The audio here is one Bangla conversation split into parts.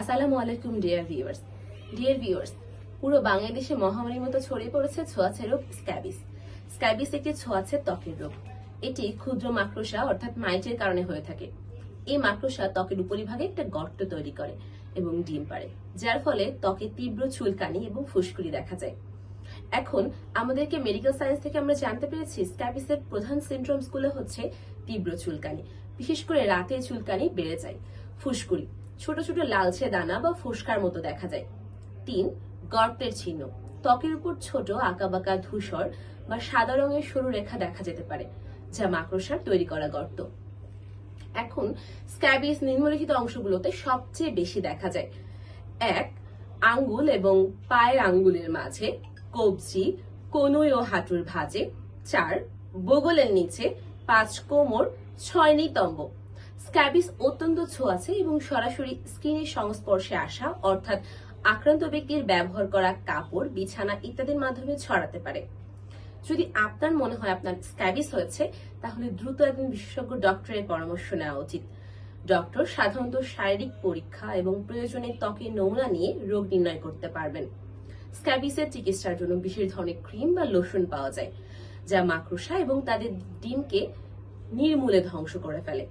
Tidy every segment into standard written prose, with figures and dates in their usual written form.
আসসালামু আলাইকুম ডিয়ার ভিউয়ার্স, পুরো বাংলাদেশে মহামারীর মতো ছড়িয়ে পড়েছে ছোঁয়াচে রোগ স্ক্যাবিস। স্ক্যাবিস একটি ছোঁয়াচে ত্বকের রোগ। এটি ক্ষুদ্র মাকড়সা অর্থাৎ মাইটের কারণে হয়ে থাকে। এই মাকড়সা ত্বকের উপরিভাগে একটা গর্ত তৈরি করে এবং ডিম পাড়ে, যার ফলে ত্বকে তীব্র চুলকানি এবং ফুসকুড়ি দেখা যায়। এখন আমাদেরকে মেডিকেল সায়েন্স থেকে আমরা জানতে পেরেছি স্ক্যাবিসের প্রধান সিমটমস গুলো হচ্ছে তীব্র চুলকানি, বিশেষ করে রাতে চুলকানি বেড়ে যায়, ফুসকুড়ি, ছোট ছোট লালচে দানা বা ফোস্কার মতো দেখা যায়। 3. গর্তের চিহ্ন, ত্বকের উপর ছোট আঁকাবাঁকা ধূসর বা সাদা রঙের সরু রেখা দেখা যেতে পারে, যা মাকড়সার তৈরি করা গর্ত। এখন স্ক্যাবিস নিম্নলিখিত অংশগুলোতে সবচেয়ে বেশি দেখা যায়: 1. আঙ্গুল এবং পায়ের আঙ্গুলের মাঝে, কবজি, কনুই ও হাঁটুর ভাঁজে। 4. বগলের নিচে। 5. কোমর। 6. নিতম্ব। স্ক্যাবিস অত্যন্ত ছোঁয়াচে এবং সরাসরি স্কিনের সংস্পর্শে আসা অর্থাৎ আক্রান্ত ব্যক্তির ব্যবহার করা কাপড়, বিছানা ইত্যাদির মাধ্যমে ছড়াতে পারে। যদি আপনার মনে হয় আপনার স্ক্যাবিস হয়েছে, তাহলে দ্রুত একজন বিশেষজ্ঞ ডক্টরের পরামর্শ নেওয়া উচিত। ডক্টর সাধারণত শারীরিক পরীক্ষা এবং প্রয়োজনে ত্বকের নমুনা নিয়ে রোগ নির্ণয় করতে পারবেন। স্ক্যাবিসের চিকিৎসার জন্য বিশেষ ধরনের ক্রিম বা লোশন পাওয়া যায়, যা মাকড়সা এবং তাদের ডিমকে নির্মূলে ধ্বংস করে ফেলে।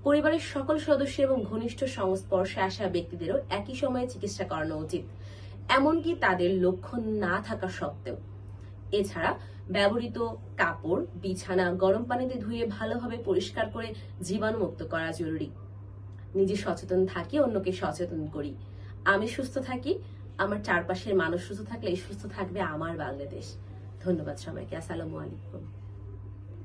পরিবারের সকল সদস্য এবং ঘনিষ্ঠ সংস্পর্শে আসা ব্যক্তিদেরও একই সময়ে চিকিৎসা করানো উচিত, এমনকি তাদের লক্ষণ না থাকা সত্ত্বেও। এছাড়া ব্যবহৃত কাপড়, বিছানা গরম পানিতে ধুয়ে ভালোভাবে পরিষ্কার করে জীবাণুমুক্ত করা জরুরি। নিজে সচেতন থাকি, অন্যকে সচেতন করি। আমি সুস্থ থাকি, আমার চারপাশের মানুষ সুস্থ থাকলে সুস্থ থাকবে আমার বাংলাদেশ। ধন্যবাদ সবাইকে। আসসালামু আলাইকুম।